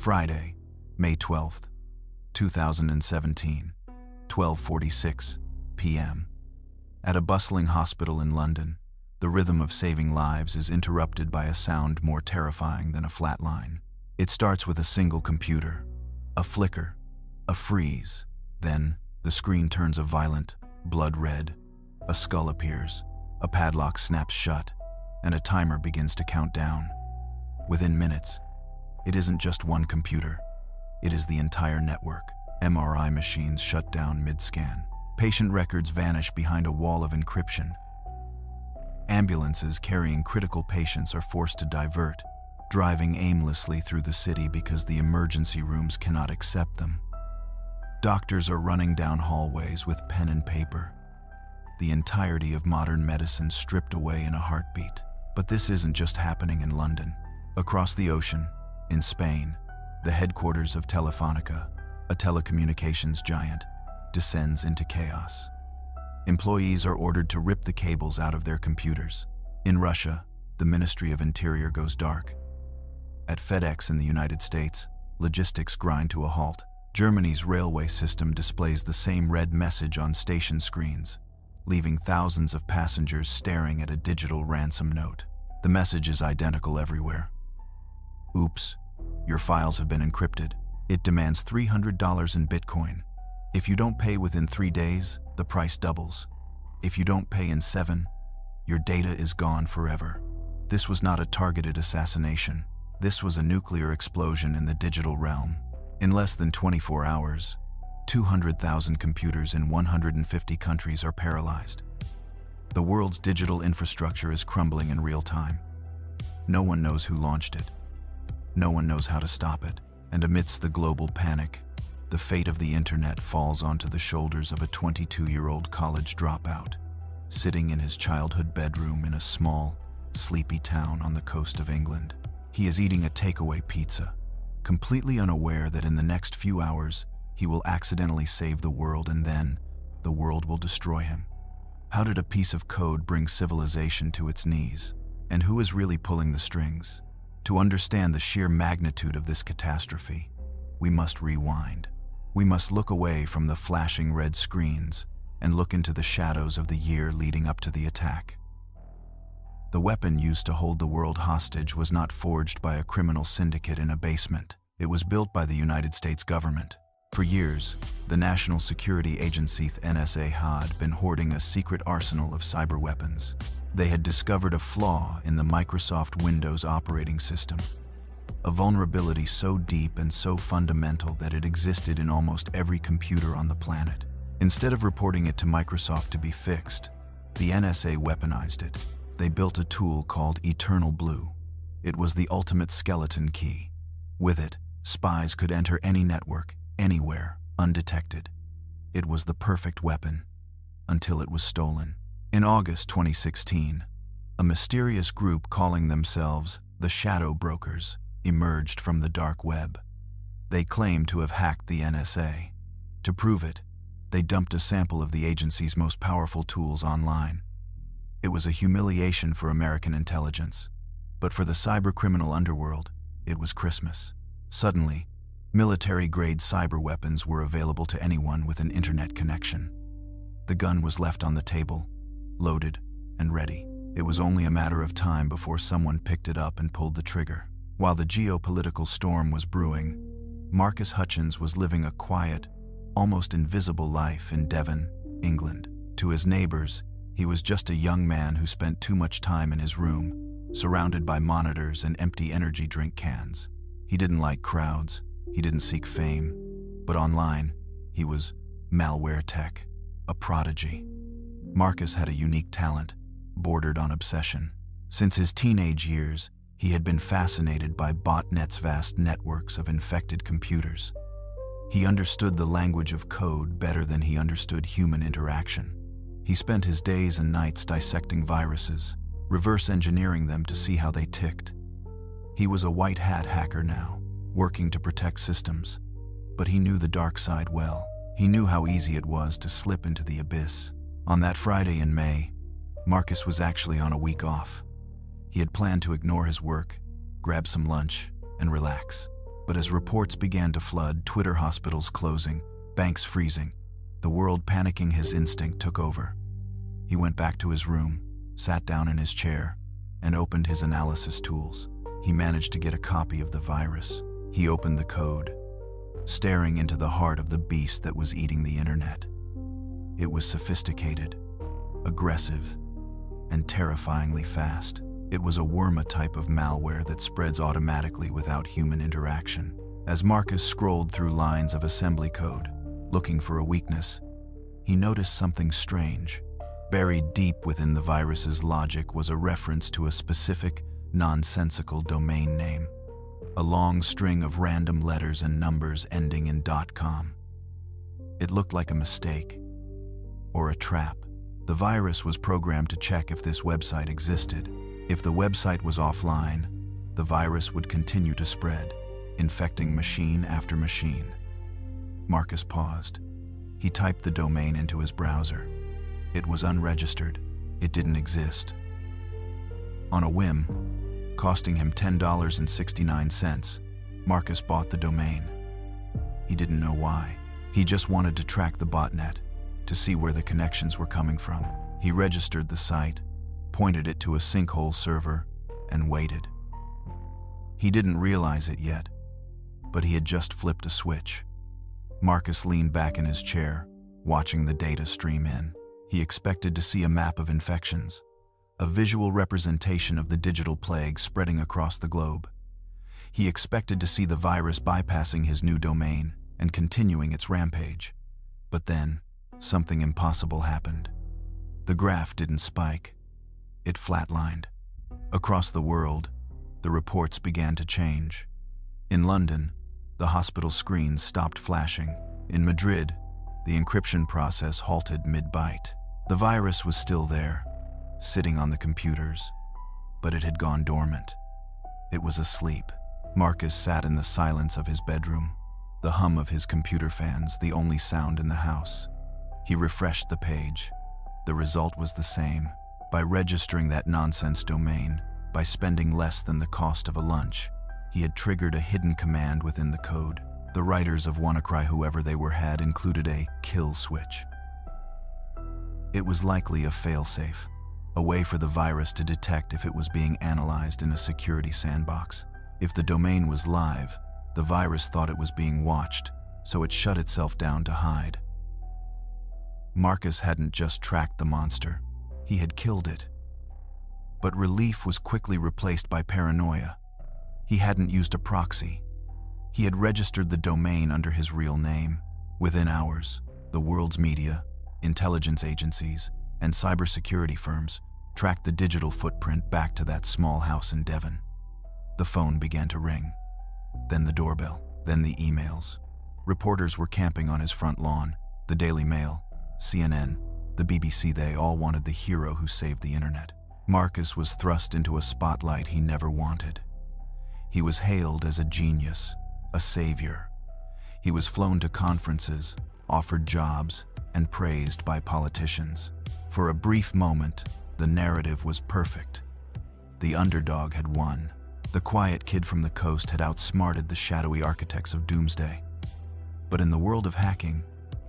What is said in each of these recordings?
Friday, May 12th, 2017, 12:46 p.m. At a bustling hospital in London, the rhythm of saving lives is interrupted by a sound more terrifying than a flat line. It starts with a single computer, a flicker, a freeze. Then, the screen turns a violent, blood red, a skull appears, a padlock snaps shut, and a timer begins to count down. Within minutes, it isn't just one computer. It is the entire network. MRI machines shut down mid-scan. Patient records vanish behind a wall of encryption. Ambulances carrying critical patients are forced to divert, driving aimlessly through the city because the emergency rooms cannot accept them. Doctors are running down hallways with pen and paper. The entirety of modern medicine stripped away in a heartbeat. But this isn't just happening in London. Across the ocean, in Spain, the headquarters of Telefonica, a telecommunications giant, descends into chaos. Employees are ordered to rip the cables out of their computers. In Russia, the Ministry of Interior goes dark. At FedEx in the United States, logistics grind to a halt. Germany's railway system displays the same red message on station screens, leaving thousands of passengers staring at a digital ransom note. The message is identical everywhere. Oops, your files have been encrypted. It demands $300 in Bitcoin. If you don't pay within 3 days, the price doubles. If you don't pay in 7, your data is gone forever. This was not a targeted assassination. This was a nuclear explosion in the digital realm. In less than 24 hours, 200,000 computers in 150 countries are paralyzed. The world's digital infrastructure is crumbling in real time. No one knows who launched it. No one knows how to stop it. And amidst the global panic, the fate of the internet falls onto the shoulders of a 22-year-old college dropout, sitting in his childhood bedroom in a small, sleepy town on the coast of England. He is eating a takeaway pizza, completely unaware that in the next few hours, he will accidentally save the world and then the world will destroy him. How did a piece of code bring civilization to its knees? And who is really pulling the strings? To understand the sheer magnitude of this catastrophe, we must rewind. We must look away from the flashing red screens and look into the shadows of the year leading up to the attack. The weapon used to hold the world hostage was not forged by a criminal syndicate in a basement. It was built by the United States government. For years, the National Security Agency NSA had been hoarding a secret arsenal of cyber weapons. They had discovered a flaw in the Microsoft Windows operating system, a vulnerability so deep and so fundamental that it existed in almost every computer on the planet. Instead of reporting it to Microsoft to be fixed, the NSA weaponized it. They built a tool called Eternal Blue. It was the ultimate skeleton key. With it, spies could enter any network, anywhere, undetected. It was the perfect weapon, until it was stolen. In August 2016, a mysterious group calling themselves the Shadow Brokers emerged from the dark web. They claimed to have hacked the NSA. To prove it, they dumped a sample of the agency's most powerful tools online. It was a humiliation for American intelligence, but for the cybercriminal underworld, it was Christmas. Suddenly, military-grade cyber weapons were available to anyone with an internet connection. The gun was left on the table, loaded and ready. It was only a matter of time before someone picked it up and pulled the trigger. While the geopolitical storm was brewing, Marcus Hutchins was living a quiet, almost invisible life in Devon, England. To his neighbors, he was just a young man who spent too much time in his room, surrounded by monitors and empty energy drink cans. He didn't like crowds, he didn't seek fame, but online, he was malware tech, a prodigy. Marcus had a unique talent, bordered on obsession. Since his teenage years, he had been fascinated by botnets' vast networks of infected computers. He understood the language of code better than he understood human interaction. He spent his days and nights dissecting viruses, reverse engineering them to see how they ticked. He was a white hat hacker now, working to protect systems, but he knew the dark side well. He knew how easy it was to slip into the abyss. On that Friday in May, Marcus was actually on a week off. He had planned to ignore his work, grab some lunch, and relax. But as reports began to flood, Twitter hospitals closing, banks freezing, the world panicking, his instinct took over. He went back to his room, sat down in his chair, and opened his analysis tools. He managed to get a copy of the virus. He opened the code, staring into the heart of the beast that was eating the internet. It was sophisticated, aggressive, and terrifyingly fast. It was a worm, a type of malware that spreads automatically without human interaction. As Marcus scrolled through lines of assembly code, looking for a weakness, he noticed something strange. Buried deep within the virus's logic was a reference to a specific, nonsensical domain name, a long string of random letters and numbers ending in .com. It looked like a mistake, or a trap. The virus was programmed to check if this website existed. If the website was offline, the virus would continue to spread, infecting machine after machine. Marcus paused. He typed the domain into his browser. It was unregistered. It didn't exist. On a whim, costing him $10.69, Marcus bought the domain. He didn't know why. He just wanted to track the botnet, to see where the connections were coming from. He registered the site, pointed it to a sinkhole server, and waited. He didn't realize it yet, but he had just flipped a switch. Marcus leaned back in his chair, watching the data stream in. He expected to see a map of infections, a visual representation of the digital plague spreading across the globe. He expected to see the virus bypassing his new domain and continuing its rampage. But then, something impossible happened. The graph didn't spike. It flatlined. Across the world, the reports began to change. In London, the hospital screens stopped flashing. In Madrid, the encryption process halted mid-byte. The virus was still there, sitting on the computers, but it had gone dormant. It was asleep. Marcus sat in the silence of his bedroom, the hum of his computer fans the only sound in the house. He refreshed the page. The result was the same. By registering that nonsense domain, by spending less than the cost of a lunch, he had triggered a hidden command within the code. The writers of WannaCry, whoever they were, had included a kill switch. It was likely a failsafe, a way for the virus to detect if it was being analyzed in a security sandbox. If the domain was live, the virus thought it was being watched, so it shut itself down to hide. Marcus hadn't just tracked the monster, he had killed it. But relief was quickly replaced by paranoia. He hadn't used a proxy. He had registered the domain under his real name. Within hours, the world's media, intelligence agencies, and cybersecurity firms tracked the digital footprint back to that small house in Devon. The phone began to ring, then the doorbell, then the emails. Reporters were camping on his front lawn. The Daily Mail, CNN, the BBC, they all wanted the hero who saved the internet. Marcus was thrust into a spotlight he never wanted. He was hailed as a genius, a savior. He was flown to conferences, offered jobs, and praised by politicians. For a brief moment, the narrative was perfect. The underdog had won. The quiet kid from the coast had outsmarted the shadowy architects of doomsday. But in the world of hacking,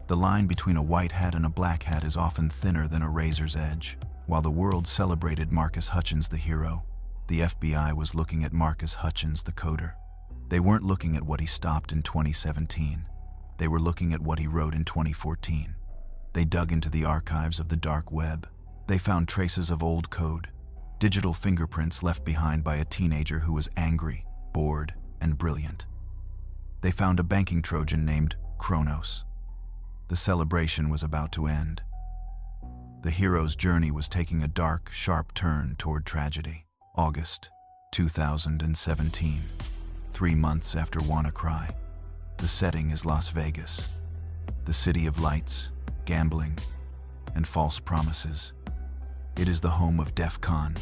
the line between a white hat and a black hat is often thinner than a razor's edge. While the world celebrated Marcus Hutchins, the hero, the FBI was looking at Marcus Hutchins, the coder. They weren't looking at what he stopped in 2017. They were looking at what he wrote in 2014. They dug into the archives of the dark web. They found traces of old code, digital fingerprints left behind by a teenager who was angry, bored, and brilliant. They found a banking Trojan named Kronos. The celebration was about to end. The hero's journey was taking a dark, sharp turn toward tragedy. August 2017, 3 months after WannaCry. The setting is Las Vegas, the city of lights, gambling, and false promises. It is the home of DEF CON,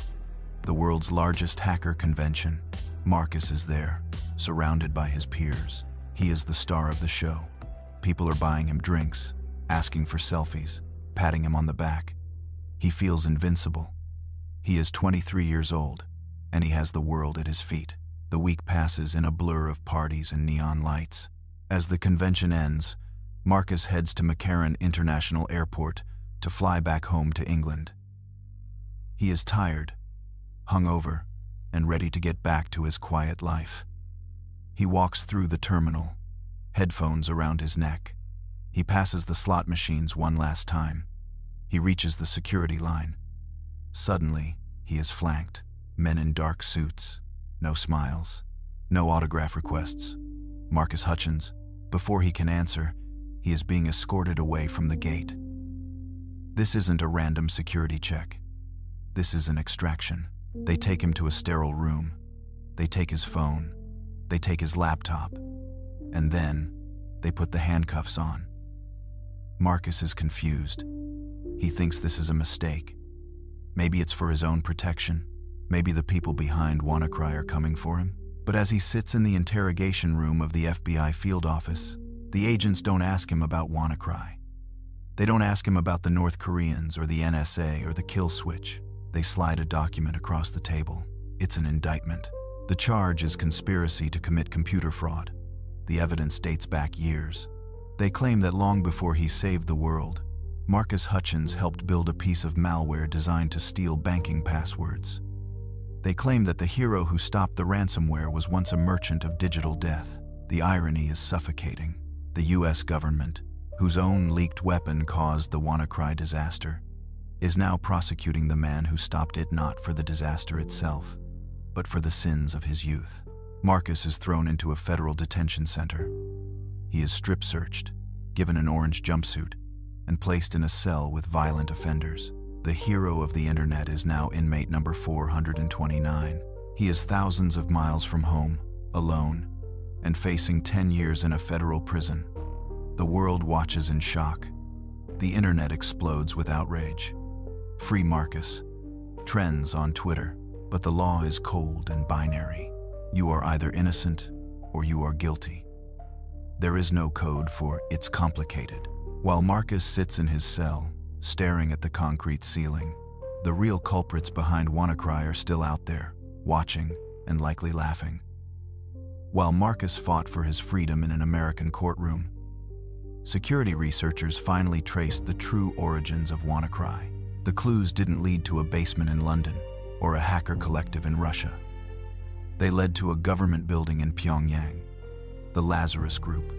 the world's largest hacker convention. Marcus is there, surrounded by his peers. He is the star of the show. People are buying him drinks, asking for selfies, patting him on the back. He feels invincible. He is 23 years old, and he has the world at his feet. The week passes in a blur of parties and neon lights. As the convention ends, Marcus heads to McCarran International Airport to fly back home to England. He is tired, hungover, and ready to get back to his quiet life. He walks through the terminal, headphones around his neck. He passes the slot machines one last time. He reaches the security line. Suddenly, he is flanked. Men in dark suits. No smiles. No autograph requests. Marcus Hutchins. Before he can answer, he is being escorted away from the gate. This isn't a random security check. This is an extraction. They take him to a sterile room. They take his phone. They take his laptop. And then, they put the handcuffs on. Marcus is confused. He thinks this is a mistake. Maybe it's for his own protection. Maybe the people behind WannaCry are coming for him. But as he sits in the interrogation room of the FBI field office, the agents don't ask him about WannaCry. They don't ask him about the North Koreans or the NSA or the kill switch. They slide a document across the table. It's an indictment. The charge is conspiracy to commit computer fraud. The evidence dates back years. They claim that long before he saved the world, Marcus Hutchins helped build a piece of malware designed to steal banking passwords. They claim that the hero who stopped the ransomware was once a merchant of digital death. The irony is suffocating. The US government, whose own leaked weapon caused the WannaCry disaster, is now prosecuting the man who stopped it not for the disaster itself, but for the sins of his youth. Marcus is thrown into a federal detention center. He is strip-searched, given an orange jumpsuit, and placed in a cell with violent offenders. The hero of the internet is now inmate number 429. He is thousands of miles from home, alone, and facing 10 years in a federal prison. The world watches in shock. The internet explodes with outrage. Free Marcus trends on Twitter, but the law is cold and binary. You are either innocent or you are guilty. There is no code for "it's complicated." While Marcus sits in his cell, staring at the concrete ceiling, the real culprits behind WannaCry are still out there, watching and likely laughing. While Marcus fought for his freedom in an American courtroom, security researchers finally traced the true origins of WannaCry. The clues didn't lead to a basement in London or a hacker collective in Russia. They led to a government building in Pyongyang, the Lazarus Group,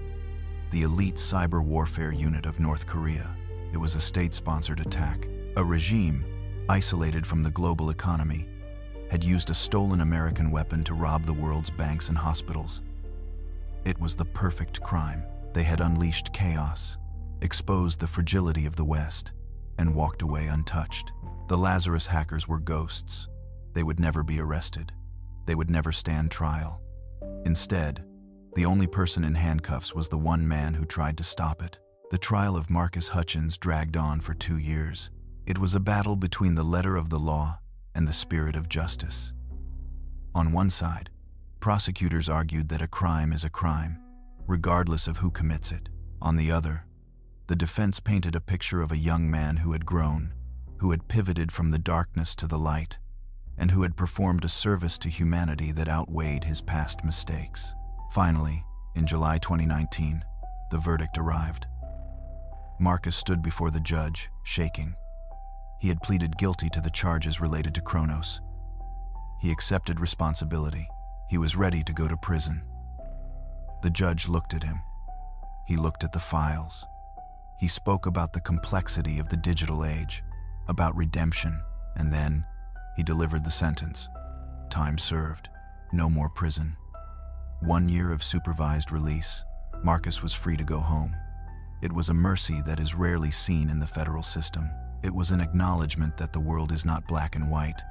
the elite cyber warfare unit of North Korea. It was a state-sponsored attack. A regime, isolated from the global economy, had used a stolen American weapon to rob the world's banks and hospitals. It was the perfect crime. They had unleashed chaos, exposed the fragility of the West, and walked away untouched. The Lazarus hackers were ghosts. They would never be arrested. They would never stand trial. Instead, the only person in handcuffs was the one man who tried to stop it. The trial of Marcus Hutchins dragged on for 2 years. It was a battle between the letter of the law and the spirit of justice. On one side, prosecutors argued that a crime is a crime, regardless of who commits it. On the other, the defense painted a picture of a young man who had grown, who had pivoted from the darkness to the light, and who had performed a service to humanity that outweighed his past mistakes. Finally, in July 2019, the verdict arrived. Marcus stood before the judge, shaking. He had pleaded guilty to the charges related to Kronos. He accepted responsibility. He was ready to go to prison. The judge looked at him. He looked at the files. He spoke about the complexity of the digital age, about redemption, and then he delivered the sentence. Time served. No more prison. 1 year of supervised release. Marcus was free to go home. It was a mercy that is rarely seen in the federal system. It was an acknowledgement that the world is not black and white,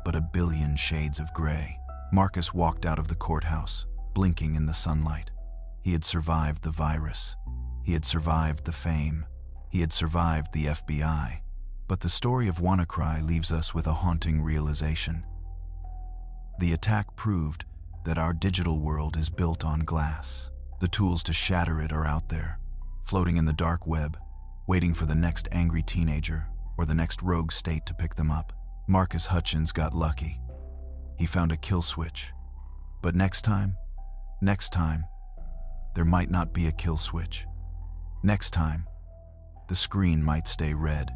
but a billion shades of gray. Marcus walked out of the courthouse, blinking in the sunlight. He had survived the virus. He had survived the fame. He had survived the FBI. But the story of WannaCry leaves us with a haunting realization. The attack proved that our digital world is built on glass. The tools to shatter it are out there, floating in the dark web, waiting for the next angry teenager or the next rogue state to pick them up. Marcus Hutchins got lucky. He found a kill switch, But next time, there might not be a kill switch. Next time, the screen might stay red.